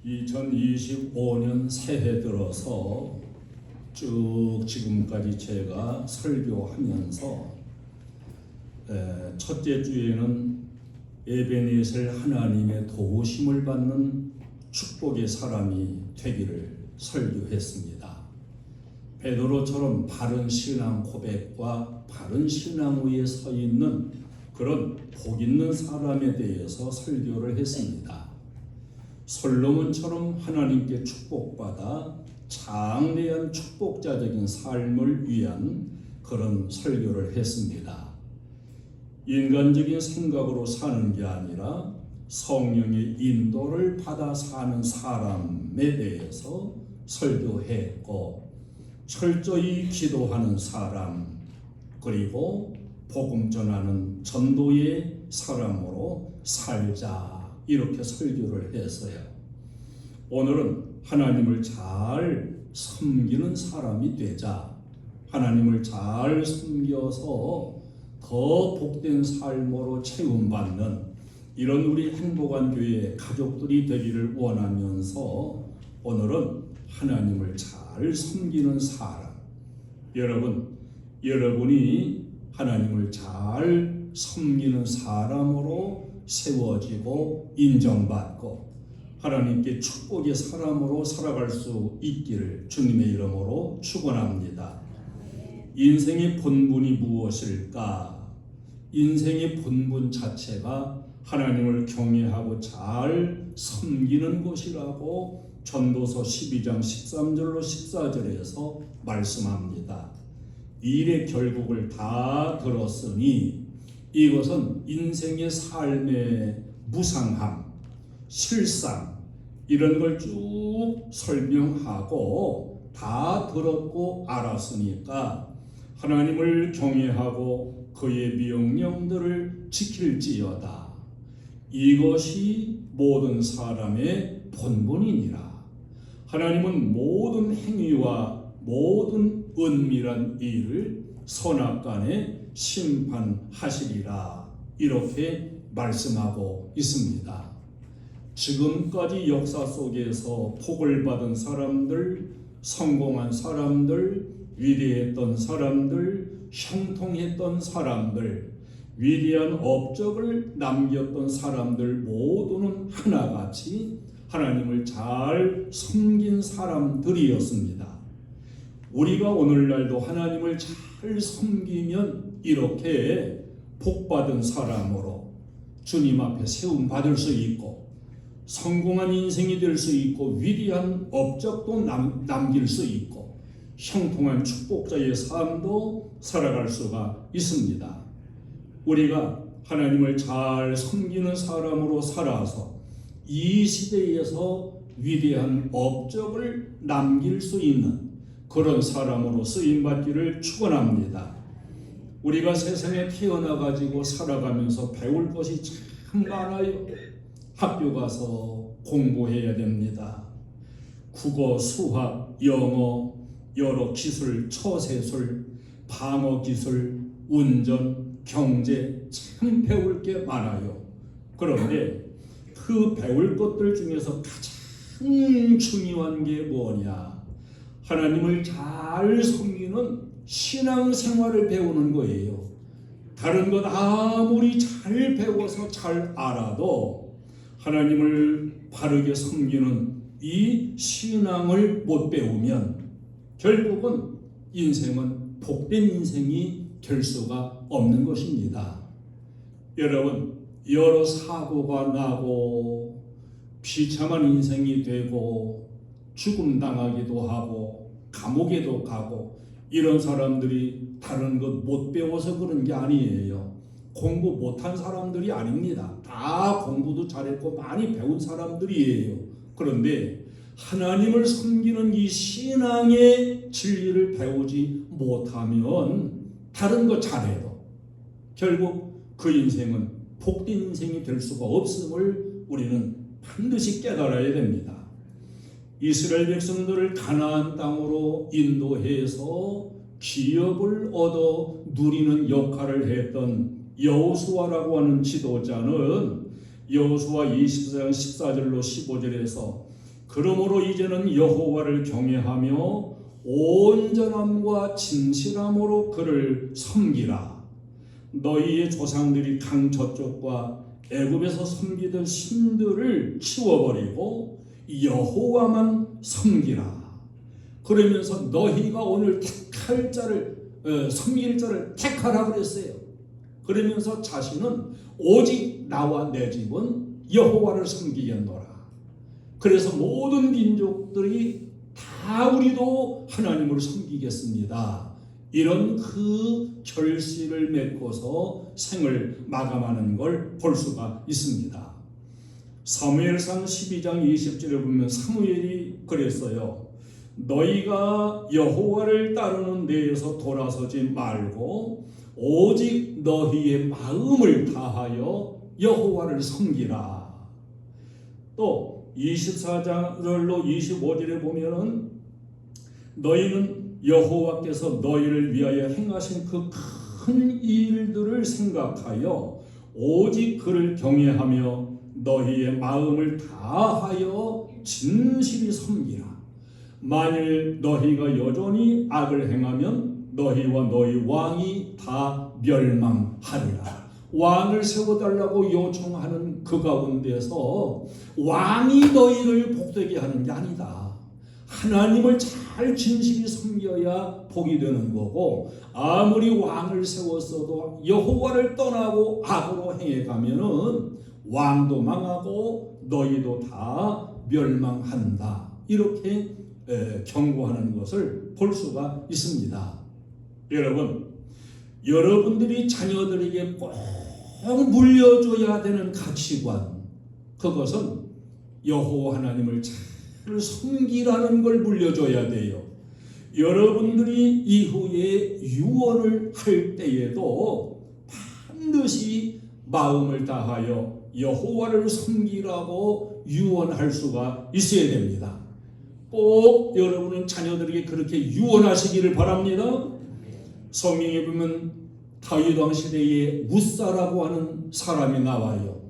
2025년 새해 들어서 쭉 지금까지 제가 설교하면서 첫째 주에는 에베네셀 하나님의 도우심을 받는 축복의 사람이 되기를 설교했습니다. 베드로처럼 바른 신앙 고백과 바른 신앙 위에 서 있는 그런 복 있는 사람에 대해서 설교를 했습니다. 솔로몬처럼 하나님께 축복받아 장대한 축복자적인 삶을 위한 그런 설교를 했습니다. 인간적인 생각으로 사는 게 아니라 성령의 인도를 받아 사는 사람에 대해서 설교했고, 철저히 기도하는 사람, 그리고 복음 전하는 전도의 사람으로 살자, 이렇게 설교를 했어요. 오늘은 하나님을 잘 섬기는 사람이 되자, 하나님을 잘 섬겨서 더 복된 삶으로 채움받는 이런 우리 행복한 교회 가족들이 되기를 원하면서 오늘은 하나님을 잘 섬기는 사람, 여러분이 하나님을 잘 섬기는 사람으로 세워지고 인정받고 하나님께 축복의 사람으로 살아갈 수 있기를 주님의 이름으로 축원합니다. 인생의 본분이 무엇일까? 인생의 본분 자체가 하나님을 경외하고 잘 섬기는 것이라고 전도서 12장 13절로 14절에서 말씀합니다. 일의 결국을 다 들었으니 이것은 인생의 삶의 무상함, 실상 이런 걸 쭉 설명하고 다 들었고 알았으니까 하나님을 경외하고 그의 명령들을 지킬지어다. 이것이 모든 사람의 본분이니라. 하나님은 모든 행위와 모든 은밀한 일을 선악간에 심판하시리라, 이렇게 말씀하고 있습니다. 지금까지 역사 속에서 복을 받은 사람들, 성공한 사람들, 위대했던 사람들, 형통했던 사람들, 위대한 업적을 남겼던 사람들 모두는 하나같이 하나님을 잘 섬긴 사람들이었습니다. 우리가 오늘날도 하나님을 잘 섬기면 이렇게 복받은 사람으로 주님 앞에 세움받을 수 있고 성공한 인생이 될 수 있고 위대한 업적도 남길 수 있고 형통한 축복자의 삶도 살아갈 수가 있습니다. 우리가 하나님을 잘 섬기는 사람으로 살아서 이 시대에서 위대한 업적을 남길 수 있는 그런 사람으로 쓰임받기를 축원합니다. 우리가 세상에 태어나가지고 살아가면서 배울 것이 참 많아요. 학교 가서 공부해야 됩니다. 국어, 수학, 영어, 여러 기술, 처세술, 방어 기술, 운전, 경제 참 배울 게 많아요. 그런데 그 배울 것들 중에서 가장 중요한 게 뭐냐? 하나님을 잘 섬기는 신앙생활을 배우는 거예요. 다른 것 아무리 잘 배워서 잘 알아도 하나님을 바르게 섬기는 이 신앙을 못 배우면 결국은 인생은 복된 인생이 될 수가 없는 것입니다. 여러분, 여러 사고가 나고 비참한 인생이 되고 죽음 당하기도 하고 감옥에도 가고 이런 사람들이 다른 것 못 배워서 그런 게 아니에요. 공부 못한 사람들이 아닙니다. 다 공부도 잘했고 많이 배운 사람들이에요. 그런데 하나님을 섬기는 이 신앙의 진리를 배우지 못하면 다른 거 잘해도 결국 그 인생은 복된 인생이 될 수가 없음을 우리는 반드시 깨달아야 됩니다. 이스라엘 백성들을 가나안 땅으로 인도해서 기업을 얻어 누리는 역할을 했던 여호수아라고 하는 지도자는 여호수아 24장 14절로 15절에서 그러므로 이제는 여호와를 경외하며 온전함과 진실함으로 그를 섬기라. 너희의 조상들이 강 저쪽과 애굽에서 섬기던 신들을 치워버리고 여호와만 섬기라. 그러면서 너희가 오늘 택할 자를 섬길 자를 택하라 그랬어요. 그러면서 자신은 오직 나와 내 집은 여호와를 섬기겠노라. 그래서 모든 민족들이 다 우리도 하나님을 섬기겠습니다. 이런 그 결실을 맺고서 생을 마감하는 걸 볼 수가 있습니다. 사무엘상 12장 20절에 보면 사무엘이 그랬어요. 너희가 여호와를 따르는 데에서 돌아서지 말고 오직 너희의 마음을 다하여 여호와를 섬기라. 또 24절로 25절에 보면은 너희는 여호와께서 너희를 위하여 행하신 그 큰 일들을 생각하여 오직 그를 경외하며 너희의 마음을 다하여 진실이 섬기라. 만일 너희가 여전히 악을 행하면 너희와 너희 왕이 다 멸망하리라. 왕을 세워달라고 요청하는 그 가운데서 왕이 너희를 복되게 하는 게 아니다. 하나님을 잘 진실히 섬겨야 복이 되는 거고, 아무리 왕을 세웠어도 여호와를 떠나고 악으로 행해가면은 왕도 망하고 너희도 다 멸망한다. 이렇게 경고하는 것을 볼 수가 있습니다. 여러분, 여러분들이 자녀들에게 꼭 물려줘야 되는 가치관, 그것은 여호와 하나님을 잘 섬기라는 걸 물려줘야 돼요. 여러분들이 이후에 유언을 할 때에도 반드시 마음을 다하여 여호와를 섬기라고 유언할 수가 있어야 됩니다. 꼭 여러분은 자녀들에게 그렇게 유언하시기를 바랍니다. 성경에 보면 다윗 왕 시대에 우사라고 하는 사람이 나와요.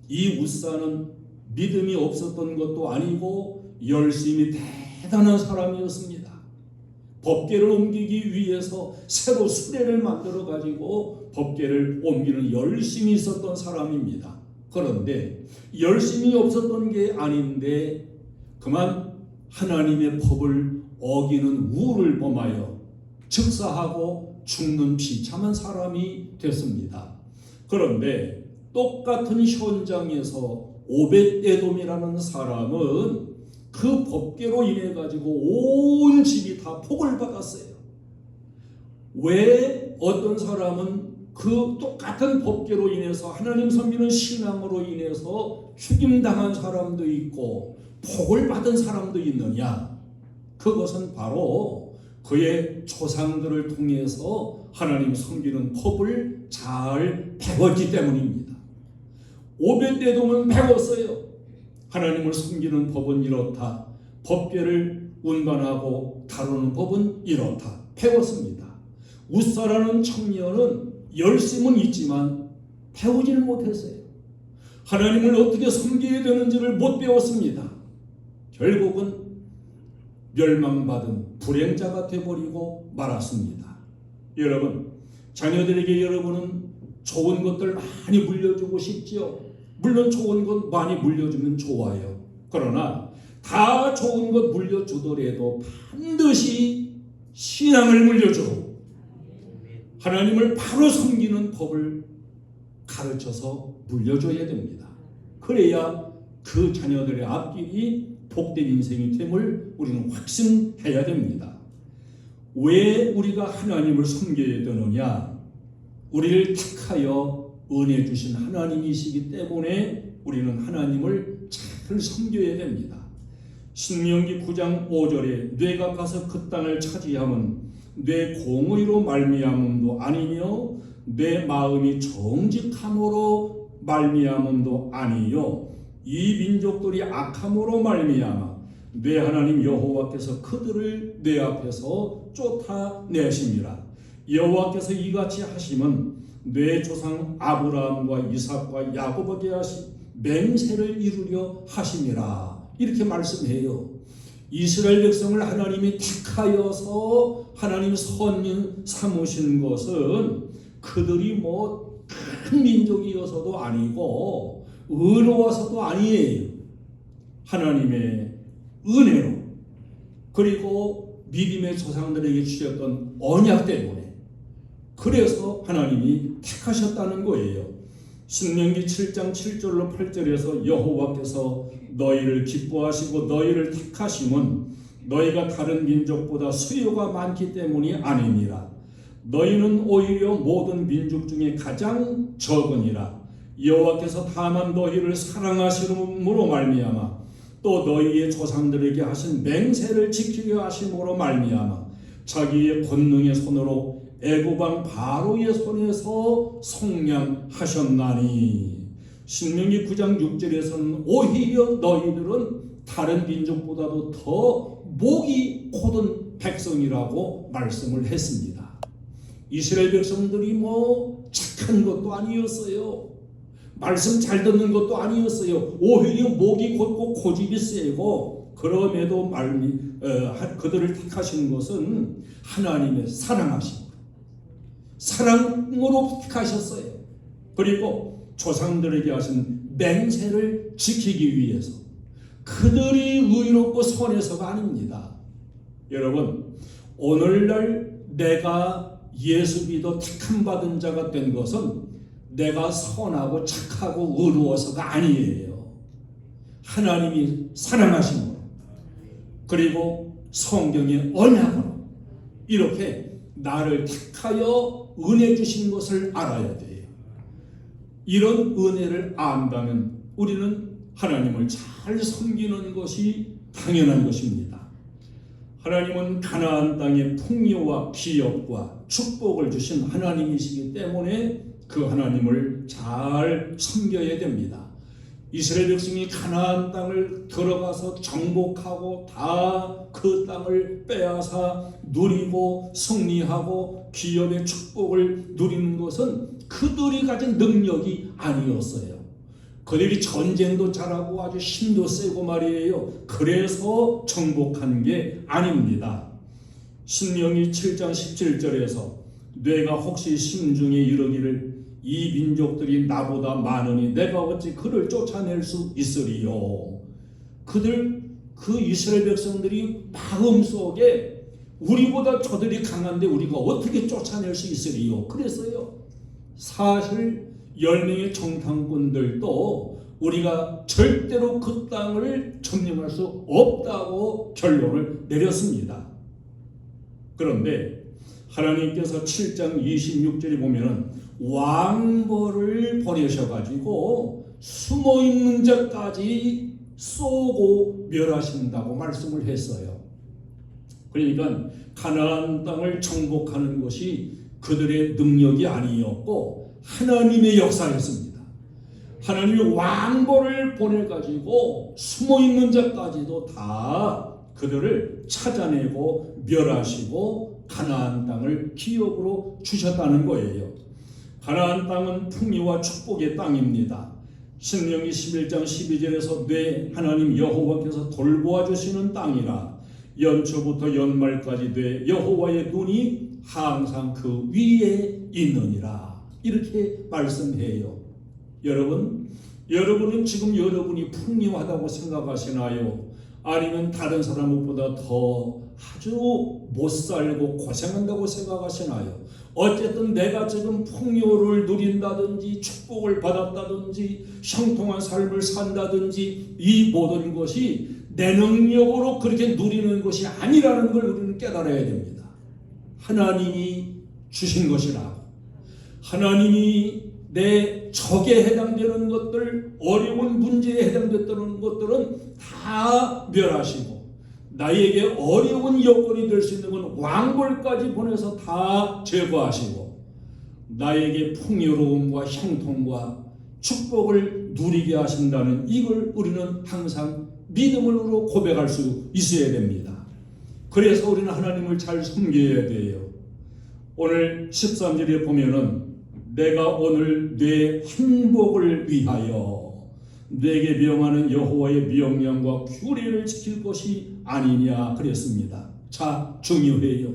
이 우사는 믿음이 없었던 것도 아니고 열심히 대단한 사람이었습니다. 법궤를 옮기기 위해서 새로 수레를 만들어 가지고 법궤를 옮기는 열심히 있었던 사람입니다. 그런데 열심히 없었던 게 아닌데 그만 하나님의 법을 어기는 우를 범하여 즉사하고 죽는 비참한 사람이 됐습니다. 그런데 똑같은 현장에서 오벳에돔이라는 사람은 그 법궤로 인해 가지고 온 집이 다 복을 받았어요. 왜 어떤 사람은 그 똑같은 법궤로 인해서 하나님 섬기는 신앙으로 인해서 죽임당한 사람도 있고 복을 받은 사람도 있느냐? 그것은 바로 그의 조상들을 통해서 하나님 섬기는 법을 잘 배웠기 때문입니다. 오벳에돔은 배웠어요. 하나님을 섬기는 법은 이렇다. 법궤를 운반하고 다루는 법은 이렇다. 배웠습니다. 우사라는 청년은 열심은 있지만 배우지는 못했어요. 하나님을 어떻게 섬겨야 되는지를 못 배웠습니다. 결국은 멸망받은 불행자가 되어버리고 말았습니다. 여러분, 자녀들에게 여러분은 좋은 것들 많이 물려주고 싶지요. 물론 좋은 것 많이 물려주면 좋아요. 그러나 다 좋은 것 물려주더라도 반드시 신앙을 물려줘. 하나님을 바로 섬기는 법을 가르쳐서 물려줘야 됩니다. 그래야 그 자녀들의 앞길이 복된 인생이 됨을 우리는 확신해야 됩니다. 왜 우리가 하나님을 섬겨야 되느냐? 우리를 택하여 은혜 주신 하나님이시기 때문에 우리는 하나님을 잘 섬겨야 됩니다. 신명기 9장 5절에 뇌가 가서 그 땅을 차지함은 내 공의로 말미암음도 아니며 내 마음이 정직함으로 말미암음도 아니요 이 민족들이 악함으로 말미암아 내 하나님 여호와께서 그들을 내 앞에서 쫓아내심이라. 여호와께서 이같이 하심은 내 조상 아브라함과 이삭과 야곱에게 하신 맹세를 이루려 하심이라 이렇게 말씀해요. 이스라엘 백성을 하나님이 택하여서 하나님 선민 삼으신 것은 그들이 뭐 큰 민족이어서도 아니고 의로워서도 아니에요. 하나님의 은혜로 그리고 믿음의 조상들에게 주셨던 언약 때문에 그래서 하나님이 택하셨다는 거예요. 신명기 7장 7절로 8절에서 여호와께서 너희를 기뻐하시고 너희를 택하심은 너희가 다른 민족보다 수요가 많기 때문이 아니니라. 너희는 오히려 모든 민족 중에 가장 적으니라. 여호와께서 다만 너희를 사랑하심으로 말미암아 또 너희의 조상들에게 하신 맹세를 지키려 하심으로 말미암아 자기의 권능의 손으로 애굽 왕 바로의 손에서 속량하셨나니. 신명기 9장 6절에서는 오히려 너희들은 다른 민족보다도 더 목이 곧은 백성이라고 말씀을 했습니다. 이스라엘 백성들이 뭐 착한 것도 아니었어요. 말씀 잘 듣는 것도 아니었어요. 오히려 목이 곧고 고집이 세고 그럼에도 그들을 택하신 것은 하나님의 사랑으로 택하셨어요. 그리고 조상들에게 하신 맹세를 지키기 위해서 그들이 의롭고 선해서가 아닙니다. 여러분 오늘날 내가 예수 믿어 택함 받은 자가 된 것은 내가 선하고 착하고 의로워서가 아니에요. 하나님이 사랑하심으로 그리고 성경의 언약으로 이렇게 나를 택하여 은혜 주신 것을 알아야 돼요. 이런 은혜를 안다면 우리는 하나님을 잘 섬기는 것이 당연한 것입니다. 하나님은 가나안 땅의 풍요와 기업과 축복을 주신 하나님이시기 때문에 그 하나님을 잘 섬겨야 됩니다. 이스라엘 백성이 가나안 땅을 들어가서 정복하고 다 그 땅을 빼앗아 누리고 승리하고 기업의 축복을 누리는 것은 그들이 가진 능력이 아니었어요. 그들이 전쟁도 잘하고 아주 힘도 세고 말이에요. 그래서 정복한 게 아닙니다. 신명기 7장 17절에서 내가 혹시 심중에 이르기를 이 민족들이 나보다 많으니 내가 어찌 그를 쫓아낼 수 있으리요. 그 이스라엘 백성들이 마음속에 우리보다 저들이 강한데 우리가 어떻게 쫓아낼 수 있으리요. 그래서요. 사실 10명의 정탐꾼들도 우리가 절대로 그 땅을 점령할 수 없다고 결론을 내렸습니다. 그런데 하나님께서 7장 26절에 보면은 왕벌을 보내셔가지고 숨어있는 자까지 쏘고 멸하신다고 말씀을 했어요. 그러니까 가나안 땅을 정복하는 것이 그들의 능력이 아니었고 하나님의 역사였습니다. 하나님이 왕벌을 보내가지고 숨어있는 자까지도 다 그들을 찾아내고 멸하시고 가나안 땅을 기업으로 주셨다는 거예요. 가나안 땅은 풍요와 축복의 땅입니다. 신명기 11장 12절에서 내 하나님 여호와께서 돌보아 주시는 땅이라 연초부터 연말까지 돼 여호와의 눈이 항상 그 위에 있느니라 이렇게 말씀해요. 여러분은 지금 여러분이 풍요하다고 생각하시나요? 아니면 다른 사람보다 더 아주 못 살고 고생한다고 생각하시나요? 어쨌든 내가 지금 풍요를 누린다든지 축복을 받았다든지 형통한 삶을 산다든지 이 모든 것이 내 능력으로 그렇게 누리는 것이 아니라는 걸 우리는 깨달아야 됩니다. 하나님이 주신 것이라고. 하나님이 내 적에 해당되는 것들, 어려운 문제에 해당되는 것들은 다 멸하시고 나에게 어려운 여건이 될 수 있는 건 왕벌까지 보내서 다 제거하시고 나에게 풍요로움과 형통과 축복을 누리게 하신다는 이걸 우리는 항상 믿음으로 고백할 수 있어야 됩니다. 그래서 우리는 하나님을 잘 섬겨야 돼요. 오늘 13절에 보면은 내가 오늘 내 행복을 위하여 내게 명하는 여호와의 명령과 규례를 지킬 것이 아니냐 그랬습니다. 자, 중요해요.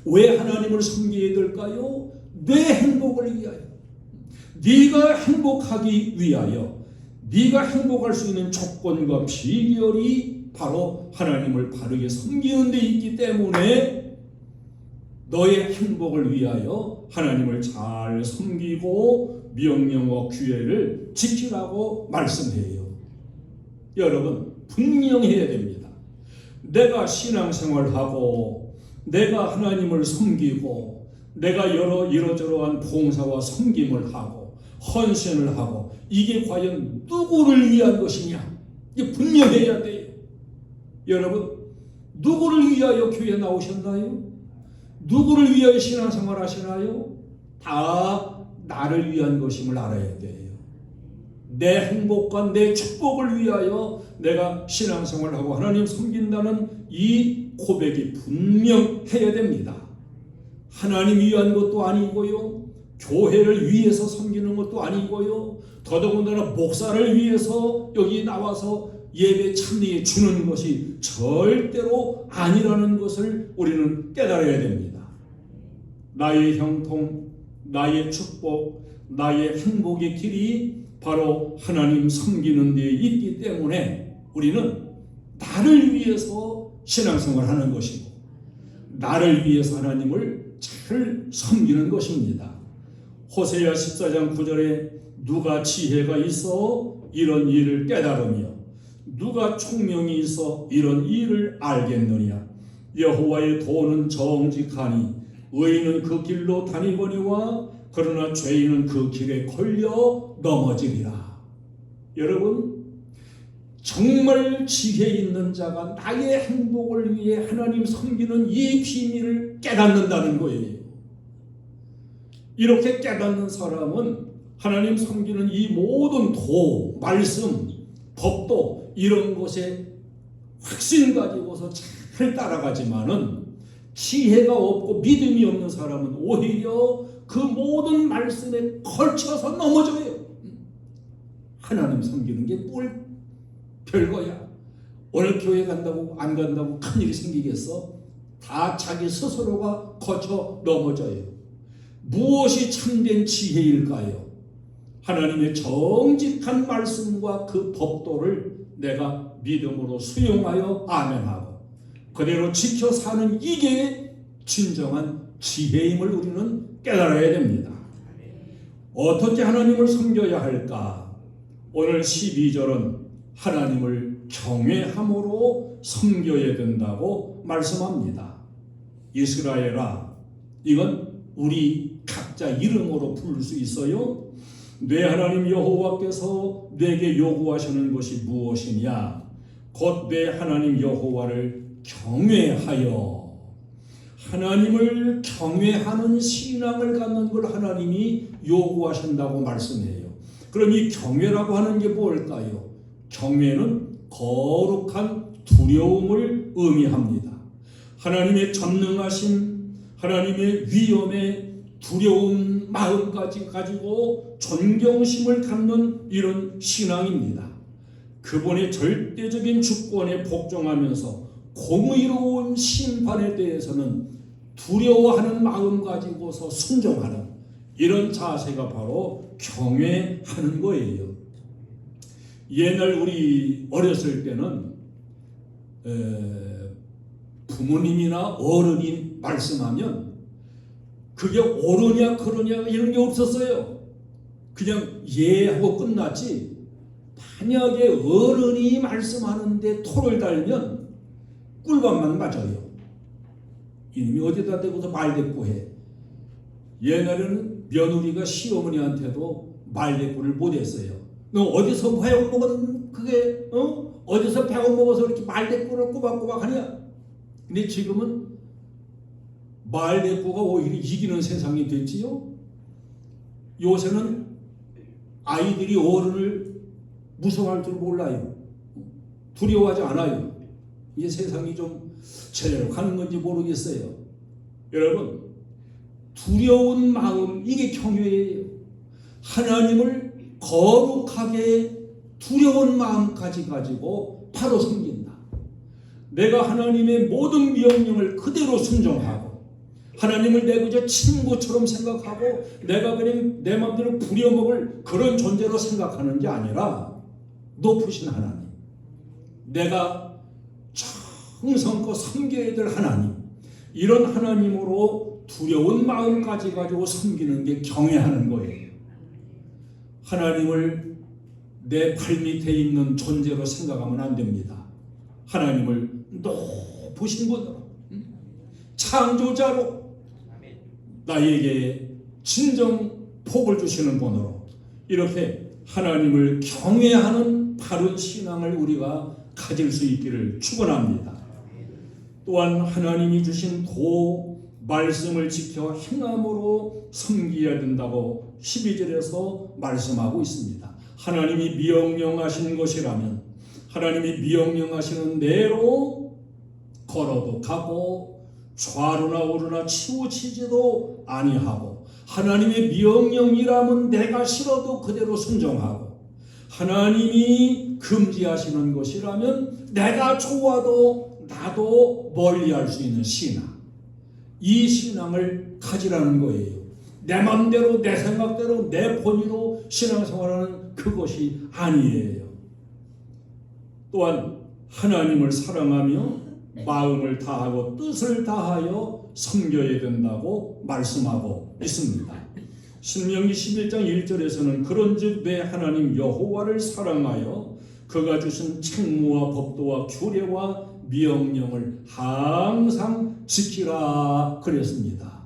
왜 하나님을 섬겨야 될까요? 내 행복을 위하여, 네가 행복하기 위하여, 네가 행복할 수 있는 조건과 비결이 바로 하나님을 바르게 섬기는 데 있기 때문에 너의 행복을 위하여 하나님을 잘 섬기고 명령과 규례를 지키라고 말씀해요. 여러분, 분명해야 됩니다. 내가 신앙생활하고 내가 하나님을 섬기고 내가 이러저러한 봉사와 섬김을 하고 헌신을 하고 이게 과연 누구를 위한 것이냐? 이게 분명해야 돼요. 여러분, 누구를 위하여 교회 나오셨나요? 누구를 위하여 신앙생활 하시나요? 다 나를 위한 것임을 알아야 돼요. 내 행복과 내 축복을 위하여 내가 신앙생활하고 하나님 섬긴다는 이 고백이 분명해야 됩니다. 하나님 위한 것도 아니고요, 교회를 위해서 섬기는 것도 아니고요, 더더군다나 목사를 위해서 여기 나와서 예배 참여해 주는 것이 절대로 아니라는 것을 우리는 깨달아야 됩니다. 나의 형통, 나의 축복, 나의 행복의 길이 바로 하나님 섬기는 데 있기 때문에 우리는 나를 위해서 신앙생활하는 것이고 나를 위해서 하나님을 잘 섬기는 것입니다. 호세아 14장 9절에 누가 지혜가 있어 이런 일을 깨달으며 누가 총명이 있어 이런 일을 알겠느냐. 여호와의 도는 정직하니 의인은 그 길로 다니거니와 그러나 죄인은 그 길에 걸려 넘어지리라. 여러분, 정말 지혜 있는 자가 나의 행복을 위해 하나님 섬기는 이 비밀을 깨닫는다는 거예요. 이렇게 깨닫는 사람은 하나님 섬기는 이 모든 도, 말씀, 법도 이런 것에 확신 가지고서 잘 따라가지만은 지혜가 없고 믿음이 없는 사람은 오히려 그 모든 말씀에 걸쳐서 넘어져요. 하나님 섬기는 게 뭘 별거야. 오늘 교회 간다고 안 간다고 큰일이 생기겠어? 다 자기 스스로가 거쳐 넘어져요. 무엇이 참된 지혜일까요? 하나님의 정직한 말씀과 그 법도를 내가 믿음으로 수용하여 아멘하고 그대로 지켜 사는 이게 진정한 지혜임을 우리는 깨달아야 됩니다. 어떻게 하나님을 섬겨야 할까? 오늘 12절은 하나님을 경외함으로 섬겨야 된다고 말씀합니다. 이스라엘아, 이건 우리 각자 이름으로 부를 수 있어요. 내 하나님 여호와께서 내게 요구하시는 것이 무엇이냐? 곧 내 하나님 여호와를 경외하여. 하나님을 경외하는 신앙을 갖는 걸 하나님이 요구하신다고 말씀해요. 그럼 이 경외라고 하는 게 뭘까요? 경외는 거룩한 두려움을 의미합니다. 하나님의 전능하신, 하나님의 위엄에 두려운 마음까지 가지고 존경심을 갖는 이런 신앙입니다. 그분의 절대적인 주권에 복종하면서 공의로운 심판에 대해서는 두려워하는 마음 가지고서 순종하는 이런 자세가 바로 경외하는 거예요. 옛날 우리 어렸을 때는 부모님이나 어른이 말씀하면 그게 옳으냐 그러냐 이런 게 없었어요. 그냥 예하고 끝났지. 만약에 어른이 말씀하는데 토를 달면 꿀밤만 맞아요. 이놈이 어디다 대고서 말대꾸해. 옛날에는 며느리가 시어머니한테도 말대꾸를 못했어요. 너 어디서 배워먹은 그게 어디서 배워먹어서 이렇게 말대꾸를 꼬박꼬박 하냐. 근데 지금은 말대꾸가 오히려 이기는 세상이 됐지요. 요새는 아이들이 어른을 무서워할 줄 몰라요. 두려워하지 않아요. 이게 세상이 좀 제대로 가는 건지 모르겠어요. 여러분, 두려운 마음, 이게 경외예요. 하나님을 거룩하게 두려운 마음까지 가지고 바로 섬긴다. 내가 하나님의 모든 명령을 그대로 순종하고 하나님을 내 그저 친구처럼 생각하고 내가 그냥 내 마음대로 부려먹을 그런 존재로 생각하는 게 아니라 높으신 하나님, 내가 정성껏 섬겨야 될 하나님, 이런 하나님으로 두려운 마음까지 가지고 섬기는 게 경외하는 거예요. 하나님을 내 발밑에 있는 존재로 생각하면 안 됩니다. 하나님을 높으신 분으로, 창조자로, 나에게 진정 복을 주시는 분으로 이렇게 하나님을 경외하는 바른 신앙을 우리가 가질 수 있기를 축원합니다. 또한 하나님이 주신 말씀을 지켜 행함으로 섬겨야 된다고 12절에서 말씀하고 있습니다. 하나님이 명령하신 것이라면 하나님이 명령하시는 대로 걸어도 가고 좌로나 우로나 치우치지도 아니하고 하나님의 명령이라면 내가 싫어도 그대로 순종하고 하나님이 금지하시는 것이라면 내가 좋아도 나도 멀리할 수 있는 신앙, 이 신앙을 가지라는 거예요. 내 마음대로 내 생각대로 내 본의로 신앙생활하는 그것이 아니에요. 또한 하나님을 사랑하며 마음을 다하고 뜻을 다하여 섬겨야 된다고 말씀하고 있습니다. 신명기 11장 1절에서는 그런즉 내 하나님 여호와를 사랑하여 그가 주신 책무와 법도와 규례와 명령을 항상 지키라 그랬습니다.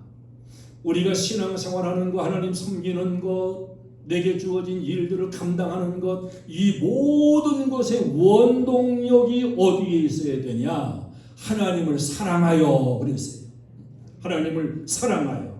우리가 신앙생활하는 것, 하나님 섬기는 것, 내게 주어진 일들을 감당하는 것, 이 모든 것의 원동력이 어디에 있어야 되냐? 하나님을 사랑하여 그랬어요. 하나님을 사랑하여.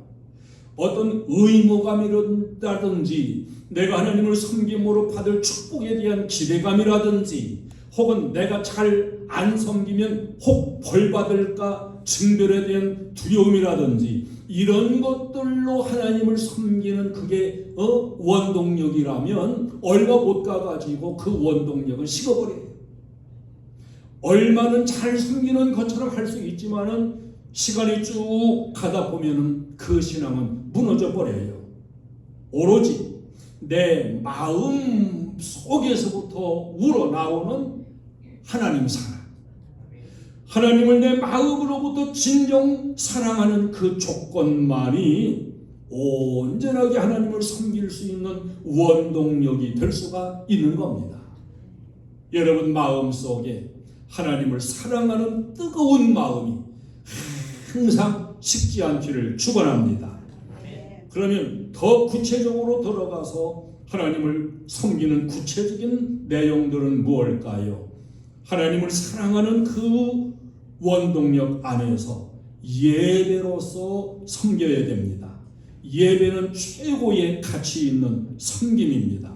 어떤 의무감이라든지 내가 하나님을 섬김으로 받을 축복에 대한 기대감이라든지 혹은 내가 잘 안 섬기면 혹 벌받을까 증별에 대한 두려움이라든지 이런 것들로 하나님을 섬기는 그게 원동력이라면 얼마 못 가가지고 그 원동력을 식어버려요. 얼마는 잘 섬기는 것처럼 할 수 있지만은 시간이 쭉 가다 보면은 그 신앙은 무너져 버려요. 오로지 내 마음 속에서부터 우러나오는 하나님 사랑, 하나님을 내 마음으로부터 진정 사랑하는 그 조건만이 온전하게 하나님을 섬길 수 있는 원동력이 될 수가 있는 겁니다. 여러분 마음속에 하나님을 사랑하는 뜨거운 마음이 항상 식지 않기를 축원합니다. 그러면 더 구체적으로 들어가서 하나님을 섬기는 구체적인 내용들은 무엇일까요? 하나님을 사랑하는 그 원동력 안에서 예배로서 섬겨야 됩니다. 예배는 최고의 가치 있는 섬김입니다.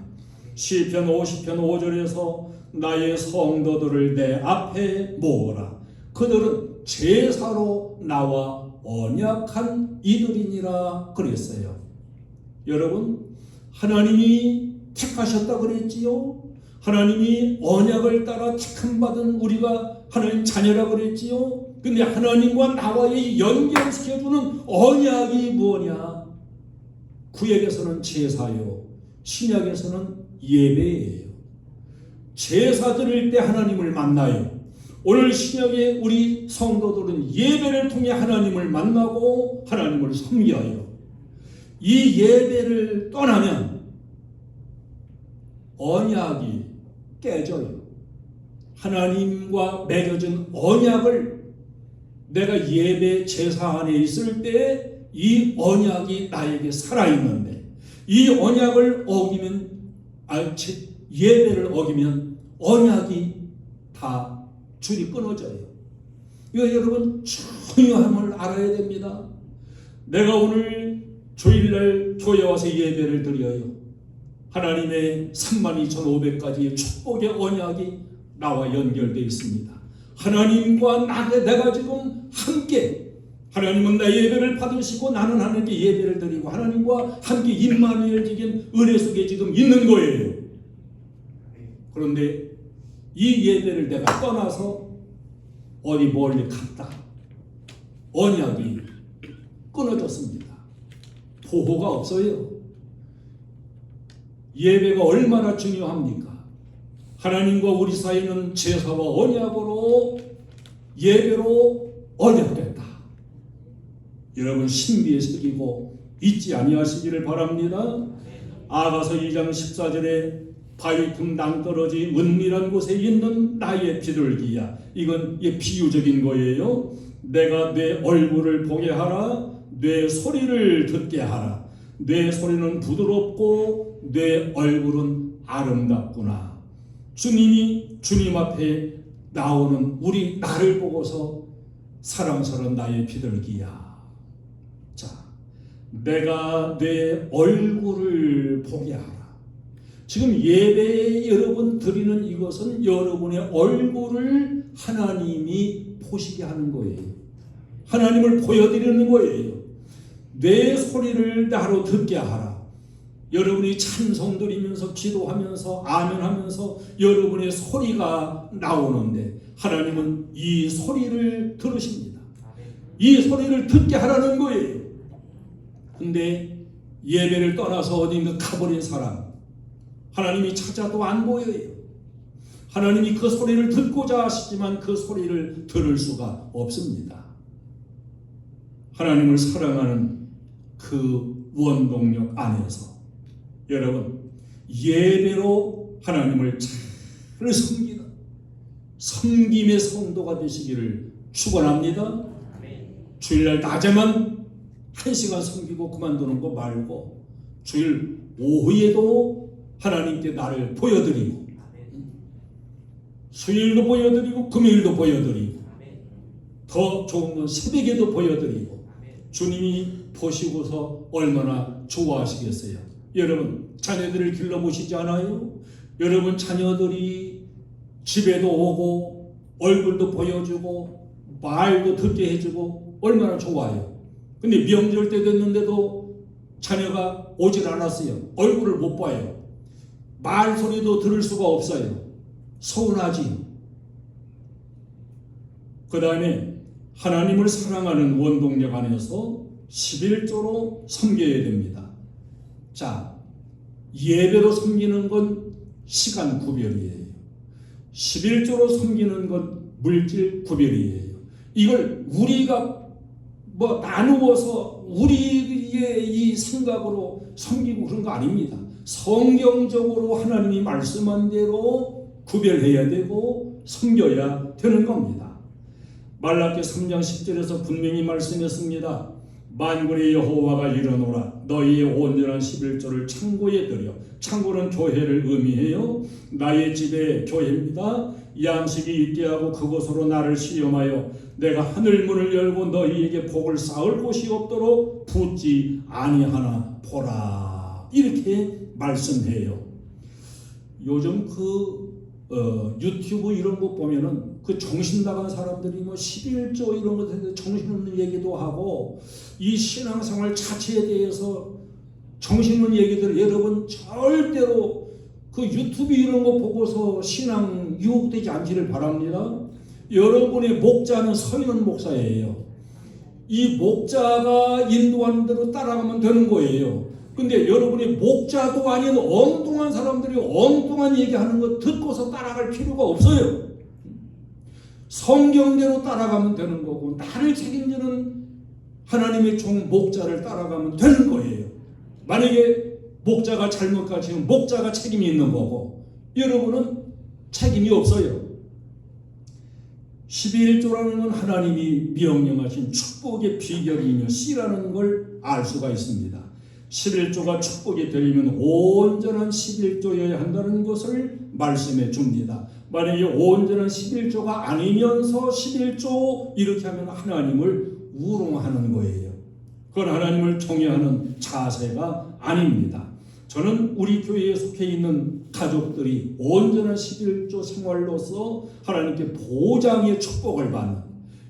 시편 50편 5절에서 나의 성도들을 내 앞에 모으라. 그들은 제사로 나와 언약한 이들이니라 그랬어요. 여러분, 하나님이 택하셨다 그랬지요. 하나님이 언약을 따라 택함받은 우리가 하나님 자녀라 그랬지요. 근데 하나님과 나와의 연결시켜주는 언약이 뭐냐? 구약에서는 제사요, 신약에서는 예배예요. 제사 드릴 때 하나님을 만나요. 오늘 신약의 우리 성도들은 예배를 통해 하나님을 만나고 하나님을 섬겨요. 이 예배를 떠나면 언약이 깨져요. 하나님과 맺어진 언약을 내가 예배 제사 안에 있을 때 이 언약이 나에게 살아있는데 이 언약을 어기면 예배를 어기면 언약이 다 줄이 끊어져요. 이거 여러분 중요함을 알아야 됩니다. 내가 오늘 주일날 교회 와서 예배를 드려요. 하나님의 32,500가지의 축복의 언약이 나와 연결되어 있습니다. 하나님과 내가 지금 함께 하나님은 나의 예배를 받으시고 나는 하나님께 예배를 드리고 하나님과 함께 임마누엘 지금 은혜 속에 지금 있는 거예요. 그런데 이 예배를 내가 떠나서 어디 멀리 갔다. 언약이 끊어졌습니다. 보호가 없어요. 예배가 얼마나 중요합니까? 하나님과 우리 사이는 제사와 언약으로 예배로 언약됐다. 여러분 신비에 새기고 잊지 아니하시기를 바랍니다. 아가서 2장 14절에 바위 틈 낭떠러지 은밀한 곳에 있는 나의 비둘기야. 이건 비유적인 거예요. 내가 내 얼굴을 보게 하라. 내 소리를 듣게 하라. 내 소리는 부드럽고 내 얼굴은 아름답구나. 주님이 주님 앞에 나오는 나를 보고서 사랑스러운 나의 비둘기야. 자, 내가 내 얼굴을 보게 하라. 지금 예배에 여러분 드리는 이것은 여러분의 얼굴을 하나님이 보시게 하는 거예요. 하나님을 보여드리는 거예요. 내 소리를 나로 듣게 하라. 여러분이 찬송 드리면서 기도하면서 아멘하면서 여러분의 소리가 나오는데 하나님은 이 소리를 들으십니다. 이 소리를 듣게 하라는 거예요. 근데 예배를 떠나서 어딘가 가버린 사람, 하나님이 찾아도 안 보여요. 하나님이 그 소리를 듣고자 하시지만 그 소리를 들을 수가 없습니다. 하나님을 사랑하는 그 원동력 안에서 여러분 예배로 하나님을 잘 섬기는 섬김의 성도가 되시기를 축원합니다. 주일날 낮에만 1시간 섬기고 그만두는 거 말고 주일 오후에도 하나님께 나를 보여드리고 수요일도 보여드리고 금요일도 보여드리고 더 좋은 건 새벽에도 보여드리고 주님이 보시고서 얼마나 좋아하시겠어요. 여러분 자녀들을 길러보시지 않아요? 여러분 자녀들이 집에도 오고 얼굴도 보여주고 말도 듣게 해주고 얼마나 좋아요. 근데 명절 때 됐는데도 자녀가 오질 않았어요. 얼굴을 못 봐요. 말소리도 들을 수가 없어요. 서운하지. 그 다음에 하나님을 사랑하는 원동력 안에서 11조로 섬겨야 됩니다. 자, 예배로 섬기는 건 시간 구별이에요. 11조로 섬기는 건 물질 구별이에요. 이걸 우리가 나누어서 우리의 이 생각으로 섬기고 그런 거 아닙니다. 성경적으로 하나님이 말씀한 대로 구별해야 되고 섬겨야 되는 겁니다. 말라기 3장 10절에서 분명히 말씀했습니다. 만군의 여호와가 이르노라 너희의 온전한 11조를 창고에 들여. 창고는 교회를 의미해요. 나의 집에 교회입니다. 양식이 있게 하고 그곳으로 나를 시험하여 내가 하늘 문을 열고 너희에게 복을 쌓을 곳이 없도록 붙지 아니하나 보라. 이렇게 말씀해요. 요즘 유튜브 이런 거 보면은 정신 나간 사람들이 11조 이런 거 정신없는 얘기도 하고 이 신앙생활 자체에 대해서 정신없는 얘기들 여러분 절대로 유튜브 이런 거 보고서 신앙 유혹되지 않기를 바랍니다. 여러분의 목자는 서 있는 목사예요. 이 목자가 인도하는 대로 따라가면 되는 거예요. 근데 여러분이 목자도 아닌 엉뚱한 사람들이 엉뚱한 얘기하는 거 듣고서 따라갈 필요가 없어요. 성경대로 따라가면 되는 거고 나를 책임지는 하나님의 종 목자를 따라가면 되는 거예요. 만약에 목자가 잘못 가지면 목자가 책임이 있는 거고 여러분은 책임이 없어요. 11조라는 건 하나님이 명령하신 축복의 비결이며 씨라는 걸 알 수가 있습니다. 11조가 축복이 되려면 온전한 11조여야 한다는 것을 말씀해 줍니다. 만약에 온전한 11조가 아니면서 11조 이렇게 하면 하나님을 우롱하는 거예요. 그건 하나님을 경외하는 자세가 아닙니다. 저는 우리 교회에 속해 있는 가족들이 온전한 11조 생활로서 하나님께 보장의 축복을 받는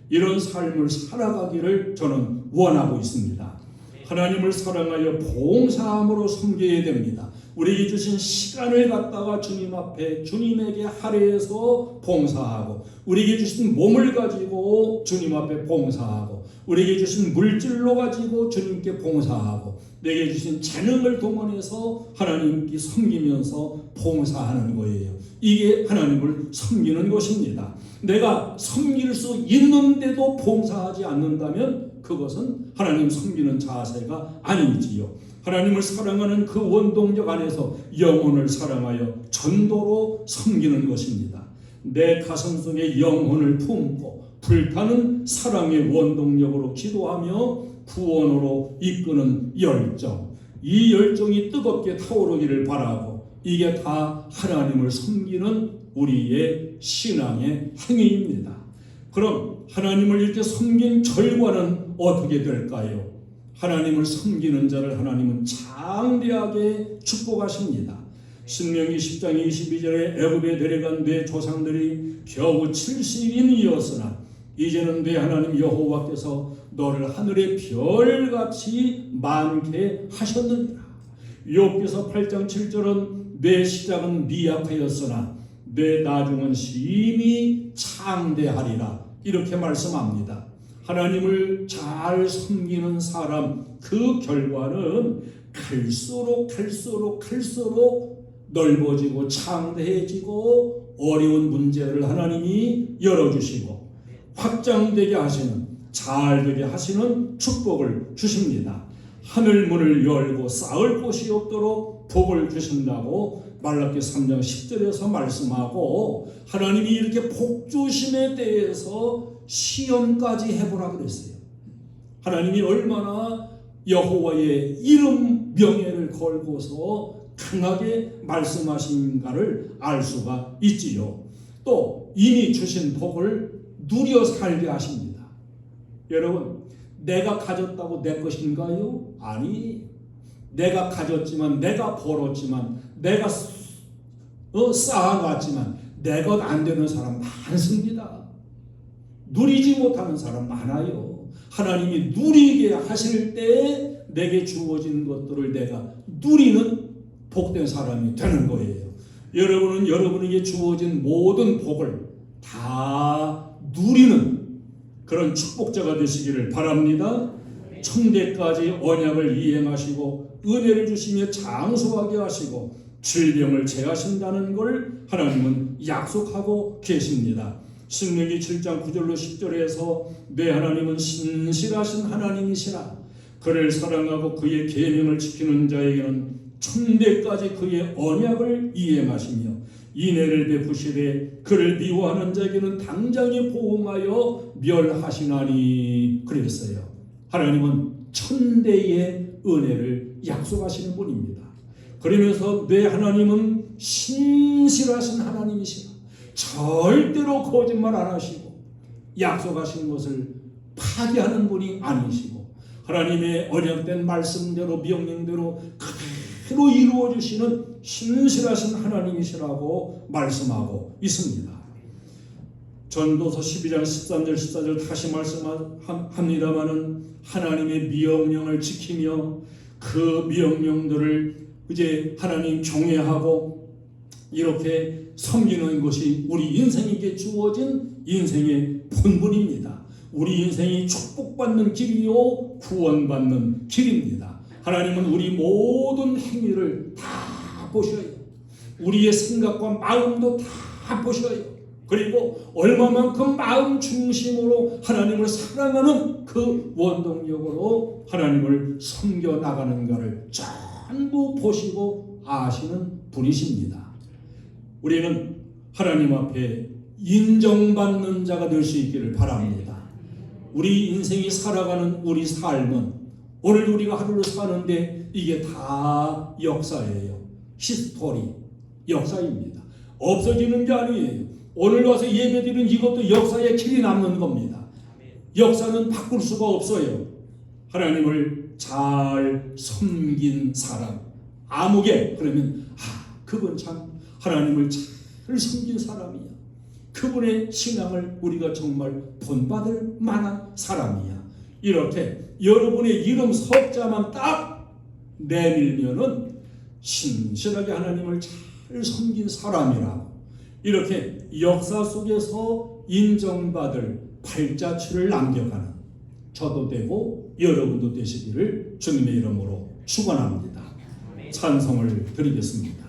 이런 삶을 살아가기를 저는 원하고 있습니다. 하나님을 사랑하여 봉사함으로 섬겨야 됩니다. 우리에게 주신 시간을 갖다가 주님 앞에 주님에게 할애해서 봉사하고, 우리에게 주신 몸을 가지고 주님 앞에 봉사하고, 우리에게 주신 물질로 가지고 주님께 봉사하고, 내게 주신 재능을 동원해서 하나님께 섬기면서 봉사하는 거예요. 이게 하나님을 섬기는 것입니다. 내가 섬길 수 있는데도 봉사하지 않는다면 그것은 하나님 섬기는 자세가 아니지요. 하나님을 사랑하는 그 원동력 안에서 영혼을 사랑하여 전도로 섬기는 것입니다. 내 가슴 속에 영혼을 품고 불타는 사랑의 원동력으로 기도하며 구원으로 이끄는 열정, 이 열정이 뜨겁게 타오르기를 바라고, 이게 다 하나님을 섬기는 우리의 신앙의 행위입니다. 그럼 하나님을 이렇게 섬긴 결과는 어떻게 될까요? 하나님을 섬기는 자를 하나님은 장대하게 축복하십니다. 신명기 10장 22절에 애굽에 데려간 내 조상들이 겨우 70인이었으나 이제는 내 하나님 여호와께서 너를 하늘의 별같이 많게 하셨느니라. 욥기서 8장 7절은 내 시작은 미약하였으나 내 나중은 심히 창대하리라, 이렇게 말씀합니다. 하나님을 잘 섬기는 사람, 그 결과는 갈수록 넓어지고 창대해지고 어려운 문제를 하나님이 열어주시고 확장되게 하시는, 잘되게 하시는 축복을 주십니다. 하늘 문을 열고 쌓을 곳이 없도록 복을 주신다고 말라기 3장 10절에서 말씀하고, 하나님이 이렇게 복 주심에 대해서 시험까지 해보라 그랬어요. 하나님이 얼마나 여호와의 이름 명예를 걸고서 강하게 말씀하신가를 알 수가 있지요. 또 이미 주신 복을 누려 살게 하십니다. 여러분, 내가 가졌다고 내 것인가요? 아니, 내가 가졌지만, 내가 벌었지만, 내가 쌓아놨지만 내 것 안 되는 사람 많습니다. 누리지 못하는 사람 많아요. 하나님이 누리게 하실 때 내게 주어진 것들을 내가 누리는 복된 사람이 되는 거예요. 여러분은 여러분에게 주어진 모든 복을 다 누리는 그런 축복자가 되시기를 바랍니다. 천대까지 언약을 이행하시고 은혜를 주시며 장수하게 하시고 질병을 제하신다는 걸 하나님은 약속하고 계십니다. 신명기 7장 9절로 10절에서 내 하나님은 신실하신 하나님이시라. 그를 사랑하고 그의 계명을 지키는 자에게는 천대까지 그의 언약을 이행하시며 인애를 베푸시되 그를 미워하는 자에게는 당장에 보응하여 멸하시나니 그랬어요. 하나님은 천대의 은혜를 약속하시는 분입니다. 그러면서 내 하나님은 신실하신 하나님이시라. 절대로 거짓말 안 하시고 약속하신 것을 파기하는 분이 아니시고 하나님의 언약된 말씀대로 명령대로 그대로 이루어 주시는 신실하신 하나님이시라고 말씀하고 있습니다. 전도서 12장 13절 14절 다시 말씀합니다마는 하나님의 명령을 지키며 그 명령들을 이제 하나님 경외하고 이렇게 섬기는 것이 우리 인생에게 주어진 인생의 본분입니다. 우리 인생이 축복받는 길이요 구원받는 길입니다. 하나님은 우리 모든 행위를 다 보셔요. 우리의 생각과 마음도 다 보셔요. 그리고 얼마만큼 마음 중심으로 하나님을 사랑하는 그 원동력으로 하나님을 섬겨 나가는가를 전부 보시고 아시는 분이십니다. 우리는 하나님 앞에 인정받는 자가 될 수 있기를 바랍니다. 우리 인생이 살아가는 우리 삶은 오늘 우리가 하루를 사는데 이게 다 역사예요. 히스토리, 역사입니다. 없어지는 게 아니에요. 오늘 와서 예배드리는 이것도 역사에 길이 남는 겁니다. 역사는 바꿀 수가 없어요. 하나님을 잘 섬긴 사람, 아무개 그러면 그분 참 하나님을 잘 섬긴 사람이야. 그분의 신앙을 우리가 정말 본받을 만한 사람이야. 이렇게 여러분의 이름 석자만 딱 내밀면은 신실하게 하나님을 잘 섬긴 사람이라 이렇게 역사 속에서 인정받을 발자취를 남겨가는 저도 되고 여러분도 되시기를 주님의 이름으로 축원합니다. 찬송을 드리겠습니다.